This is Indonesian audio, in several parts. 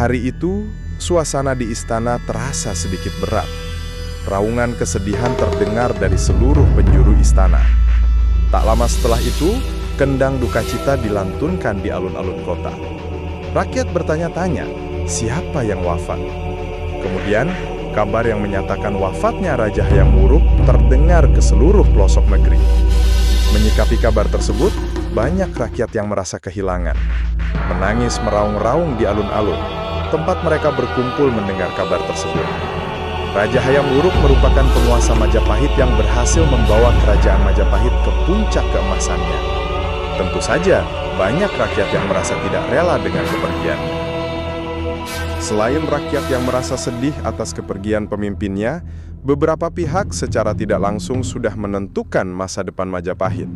hari itu, suasana di istana terasa sedikit berat. Raungan kesedihan terdengar dari seluruh penjuru istana. Tak lama setelah itu, kendang duka cita dilantunkan di alun-alun kota. Rakyat bertanya-tanya, siapa yang wafat? Kemudian, kabar yang menyatakan wafatnya Raja Hayam Wuruk terdengar ke seluruh pelosok negeri. Menyikapi kabar tersebut, banyak rakyat yang merasa kehilangan. Menangis meraung-raung di alun-alun, tempat mereka berkumpul mendengar kabar tersebut. Raja Hayam Wuruk merupakan penguasa Majapahit yang berhasil membawa kerajaan Majapahit ke puncak keemasannya. Tentu saja, banyak rakyat yang merasa tidak rela dengan kepergiannya. Selain rakyat yang merasa sedih atas kepergian pemimpinnya, beberapa pihak secara tidak langsung sudah menentukan masa depan Majapahit.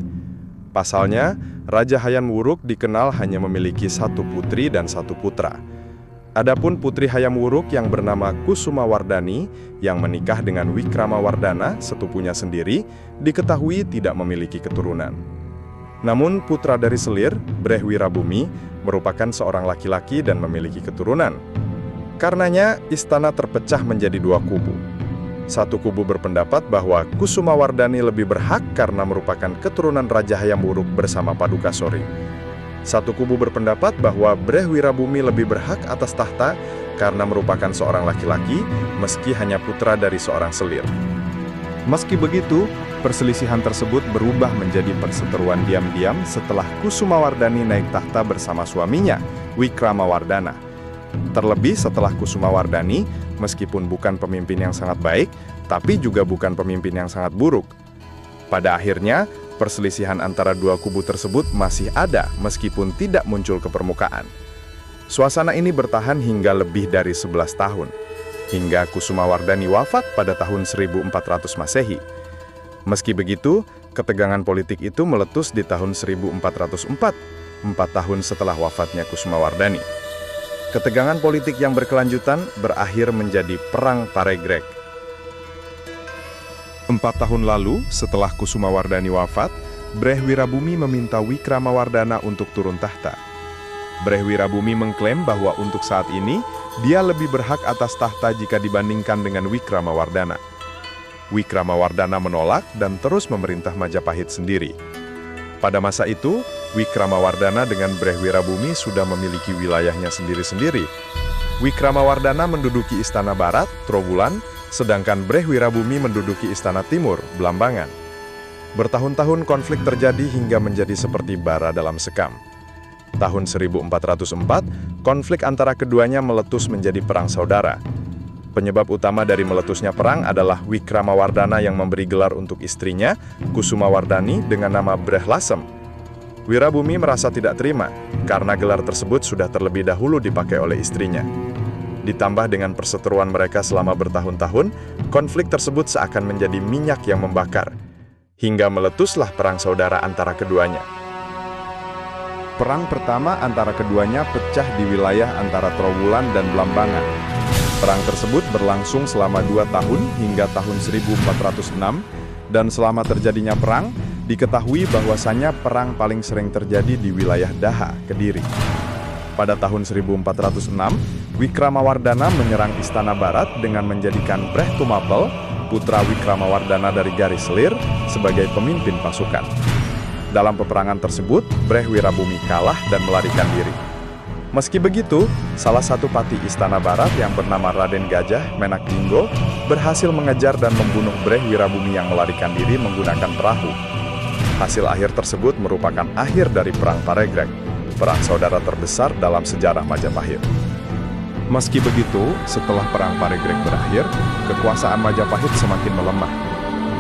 Pasalnya, Raja Hayam Wuruk dikenal hanya memiliki satu putri dan satu putra. Adapun putri Hayam Wuruk yang bernama Kusumawardhani yang menikah dengan Wikramawardhana, sepupunya sendiri, diketahui tidak memiliki keturunan. Namun putra dari Selir, Breh Wirabumi, merupakan seorang laki-laki dan memiliki keturunan. Karenanya, istana terpecah menjadi dua kubu. Satu kubu berpendapat bahwa Kusumawardhani lebih berhak karena merupakan keturunan Raja Hayam Wuruk bersama Paduka Sori. Satu kubu berpendapat bahwa Breh Wirabumi lebih berhak atas tahta karena merupakan seorang laki-laki, meski hanya putra dari seorang Selir. Meski begitu, perselisihan tersebut berubah menjadi perseteruan diam-diam setelah Kusumawardhani naik tahta bersama suaminya, Wikramawardhana. Terlebih setelah Kusumawardhani, meskipun bukan pemimpin yang sangat baik, tapi juga bukan pemimpin yang sangat buruk. Pada akhirnya, perselisihan antara dua kubu tersebut masih ada meskipun tidak muncul ke permukaan. Suasana ini bertahan hingga lebih dari 11 tahun, hingga Kusumawardhani wafat pada tahun 1400 Masehi. Meski begitu, ketegangan politik itu meletus di tahun 1404, 4 tahun setelah wafatnya Kusumawardhani. Ketegangan politik yang berkelanjutan berakhir menjadi Perang Paregreg. 4 tahun lalu, setelah Kusumawardhani wafat, Breh Wirabumi meminta Wikramawardhana untuk turun tahta. Breh Wirabumi mengklaim bahwa untuk saat ini, dia lebih berhak atas tahta jika dibandingkan dengan Wikramawardhana. Wikramawardhana menolak dan terus memerintah Majapahit sendiri. Pada masa itu, Wikramawardhana dengan Breh Wirabumi sudah memiliki wilayahnya sendiri-sendiri. Wikramawardhana menduduki Istana Barat, Trowulan, sedangkan Breh Wirabumi menduduki Istana Timur, Blambangan. Bertahun-tahun konflik terjadi hingga menjadi seperti bara dalam sekam. Tahun 1404, konflik antara keduanya meletus menjadi perang saudara. Penyebab utama dari meletusnya perang adalah Wikramawardhana yang memberi gelar untuk istrinya, Kusumawardhani, dengan nama Breh Lasem. Wirabumi merasa tidak terima karena gelar tersebut sudah terlebih dahulu dipakai oleh istrinya. Ditambah dengan perseteruan mereka selama bertahun-tahun, konflik tersebut seakan menjadi minyak yang membakar, hingga meletuslah perang saudara antara keduanya. Perang pertama antara keduanya pecah di wilayah antara Trowulan dan Blambangan. Perang tersebut berlangsung selama 2 tahun hingga tahun 1406, dan selama terjadinya perang, diketahui bahwasannya perang paling sering terjadi di wilayah Daha, Kediri. Pada tahun 1406, Wikramawardhana menyerang Istana Barat dengan menjadikan Breh Tumapel, putra Wikramawardhana dari garis Selir, sebagai pemimpin pasukan. Dalam peperangan tersebut, Breh Wirabumi kalah dan melarikan diri. Meski begitu, salah satu patih Istana Barat yang bernama Raden Gajah Menakjinggo berhasil mengejar dan membunuh Breh Wirabumi yang melarikan diri menggunakan perahu. Hasil akhir tersebut merupakan akhir dari Perang Paregreg, perang saudara terbesar dalam sejarah Majapahit. Meski begitu, setelah Perang Paregreg berakhir, kekuasaan Majapahit semakin melemah.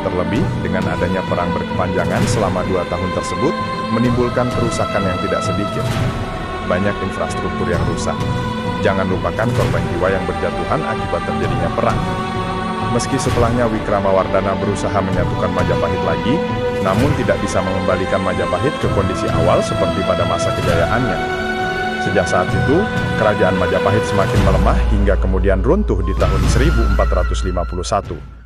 Terlebih, dengan adanya perang berkepanjangan selama 2 tahun tersebut, menimbulkan kerusakan yang tidak sedikit. Banyak infrastruktur yang rusak. Jangan lupakan korban jiwa yang berjatuhan akibat terjadinya perang. Meski setelahnya Wikramawardhana berusaha menyatukan Majapahit lagi, namun tidak bisa mengembalikan Majapahit ke kondisi awal seperti pada masa kejayaannya. Sejak saat itu, kerajaan Majapahit semakin melemah hingga kemudian runtuh di tahun 1451.